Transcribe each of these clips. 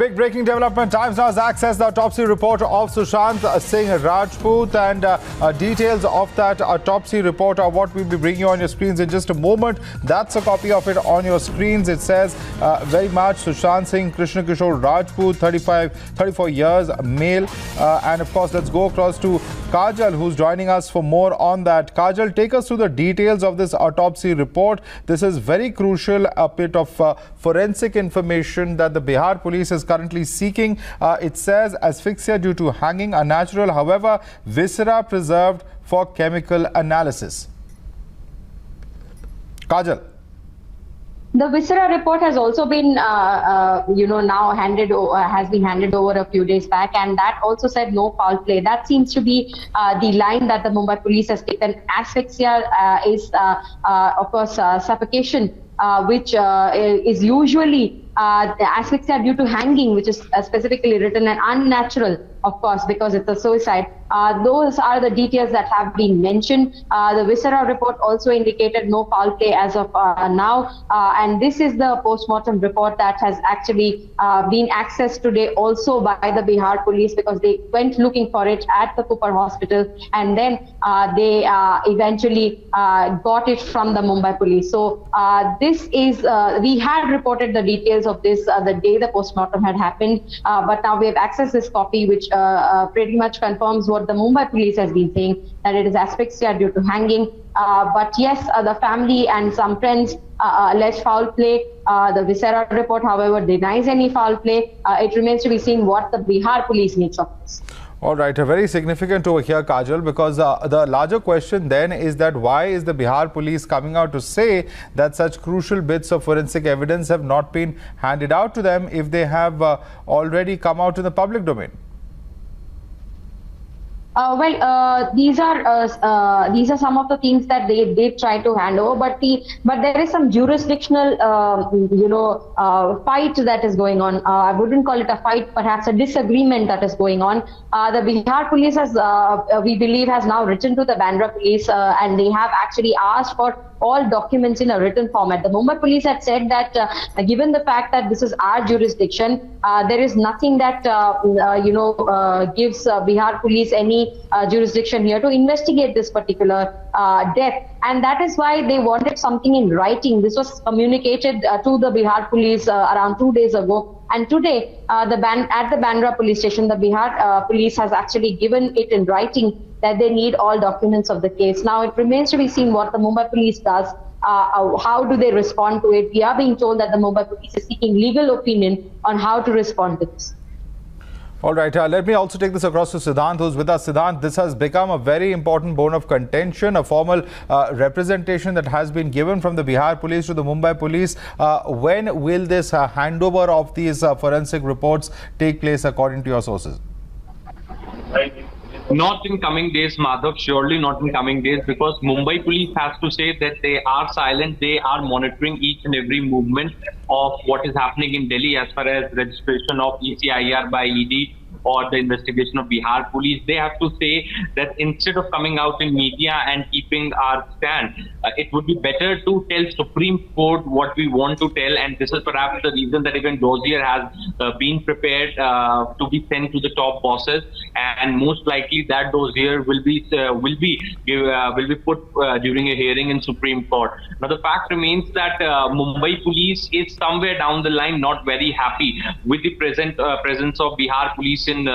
Big breaking development. Times Now has accessed the autopsy report of Sushant Singh Rajput, and details of that autopsy report are what we'll be bringing you on your screens in just a moment. That's a copy of it on your screens. It says very much Sushant Singh Krishna Kishore Rajput, 34 years, male. And of course, let's go across to Kajal, who's joining us for more on that. Kajal, take us through the details of this autopsy report. This is very crucial, a bit of forensic information that the Bihar police is currently seeking. It says asphyxia due to hanging, unnatural, however, viscera preserved for chemical analysis. Kajal. The viscera report has also been, now has been handed over a few days back, and that also said no foul play. That seems to be the line that the Mumbai police has taken. Asphyxia is, of course, suffocation, which is usually asphyxia due to hanging, which is specifically written, and unnatural, of course, because it's a suicide. Those are the details that have been mentioned. The viscera report also indicated no foul play as of now. And this is the post-mortem report that has actually been accessed today also by the Bihar police, because they went looking for it at the Cooper hospital, and then they eventually got it from the Mumbai police. So this is, we had reported the details of this the day the post-mortem had happened, but now we have accessed this copy, which pretty much confirms what the Mumbai police has been saying, that it is asphyxia due to hanging. But yes, the family and some friends allege foul play. The viscera report, however, denies any foul play. It remains to be seen what the Bihar police makes of this. All right, very significant over here, Kajal, because the larger question then is that why is the Bihar police coming out to say that such crucial bits of forensic evidence have not been handed out to them if they have already come out in the public domain? These are some of the things that they did try to hand over, but there is some jurisdictional, fight that is going on. I wouldn't call it a fight, perhaps a disagreement that is going on. The Bihar police has, we believe, has now written to the Bandra police, and they have actually asked for all documents in a written format. The Mumbai police had said that given the fact that this is our jurisdiction, there is nothing that gives Bihar police any jurisdiction here to investigate this particular death, and that is why they wanted something in writing. This was communicated to the Bihar police around 2 days ago, and today at the Bandra police station, the Bihar police has actually given it in writing that they need all documents of the case. Now it remains to be seen what the Mumbai police does. How do they respond to it? We are being told that the Mumbai police is seeking legal opinion on how to respond to this. All right, let me also take this across to Siddhant, who's with us. Siddhant, this has become a very important bone of contention, a formal representation that has been given from the Bihar police to the Mumbai police. When will this handover of these forensic reports take place according to your sources? Not in coming days, Madhav, surely not in coming days, because Mumbai police has to say that they are silent. They are monitoring each and every movement of what is happening in Delhi as far as registration of ECIR by ED or the investigation of Bihar police. They have to say that instead of coming out in media and keeping our stand, it would be better to tell Supreme Court what we want to tell, and this is perhaps the reason that even dossier has been prepared to be sent to the top bosses, and most likely that dossier will be put during a hearing in Supreme Court. Now the fact remains that Mumbai police is somewhere down the line not very happy with the presence of Bihar police in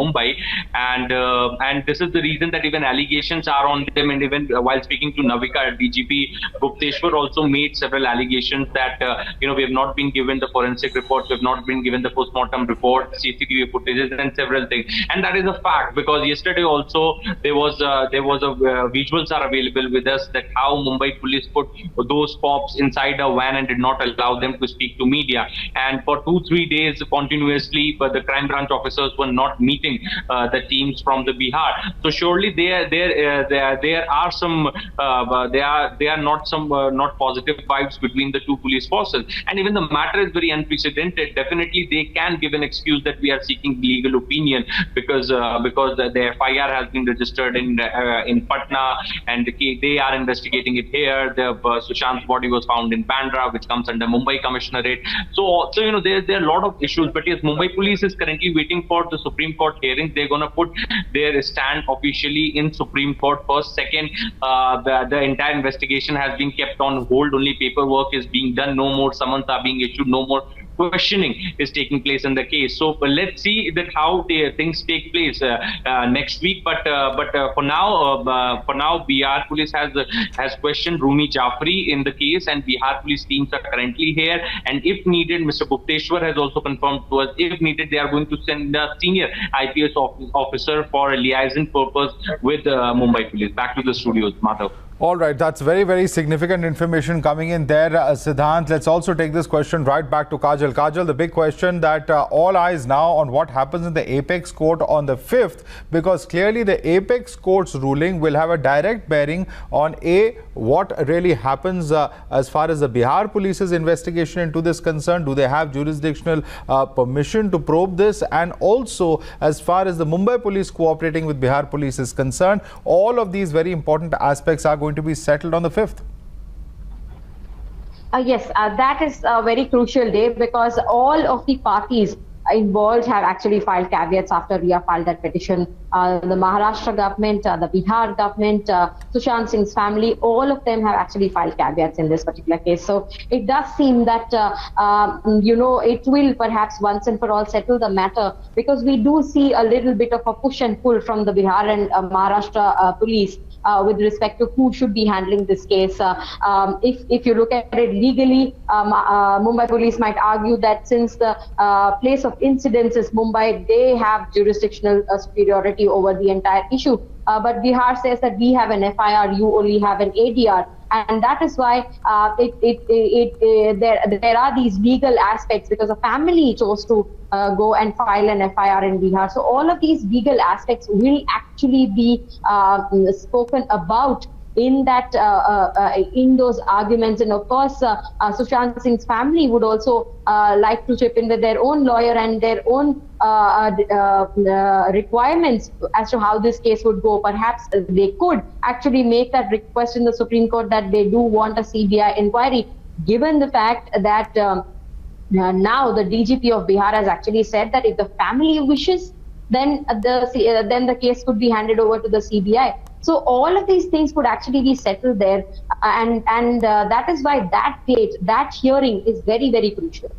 Mumbai, and this is the reason that even allegations are on them. And even while speaking to Navika, DGP Gupteshwar also made several allegations that we have not been given the forensic reports, we have not been given the post-mortem report, CCTV footages, and several things. And that is a fact, because yesterday also there was visuals are available with us that how Mumbai police put those cops inside a van and did not allow them to speak to media, and for 2-3 days continuously continuously, but the crime branch officers were not meeting the teams from the Bihar. So surely there are some not positive vibes between the two police forces, and even the matter is very unprecedented. Definitely, they can give an excuse that we are seeking legal opinion because the FIR has been registered in Patna, and they are investigating it here. The Sushant's body was found in Bandra, which comes under Mumbai Commissionerate. So you know, there are a lot of issues. But yes, Mumbai police is currently waiting for the Supreme Court hearings. They're going to put their stand officially in Supreme Court first. Second, the entire investigation has been kept on hold. Only paperwork is being done. No more summons are being issued. No more questioning is taking place in the case. So let's see that how things take place next week. But for now, Bihar police has questioned Rumi Jafri in the case, and Bihar police teams are currently here. And if needed, Mr. Gupteshwar has also confirmed to us, if needed, they are going to send a senior IPS officer for a liaison purpose with Mumbai police. Back to the studios, Madhav. All right, that's very, very significant information coming in there, Siddhant. Let's also take this question right back to Kajal. Kajal, the big question that all eyes now on what happens in the Apex Court on the 5th, because clearly the Apex Court's ruling will have a direct bearing on what really happens as far as the Bihar police's investigation into this concern. Do they have jurisdictional permission to probe this? And also, as far as the Mumbai police cooperating with Bihar police is concerned, all of these very important aspects are going to be settled on the 5th. Yes, that is a very crucial day because all of the parties involved have actually filed caveats after we have filed that petition. The Maharashtra government, the Bihar government, Sushant Singh's family, all of them have actually filed caveats in this particular case. So it does seem that, it will perhaps once and for all settle the matter, because we do see a little bit of a push and pull from the Bihar and Maharashtra police with respect to who should be handling this case. If you look at it legally, Mumbai police might argue that since the place of incidence is Mumbai, they have jurisdictional superiority over the entire issue. But Bihar says that we have an FIR, you only have an ADR. And that is why there are these legal aspects, because a family chose to go and file an FIR in Bihar. So all of these legal aspects will actually be spoken about in that in those arguments. And of course, Sushant Singh's family would also like to chip in with their own lawyer and their own requirements as to how this case would go. Perhaps they could actually make that request in the Supreme Court that they do want a CBI inquiry, given the fact that now the DGP of Bihar has actually said that if the family wishes, then the case could be handed over to the CBI. So all of these things could actually be settled there, and that is why that date, that hearing is very, very crucial.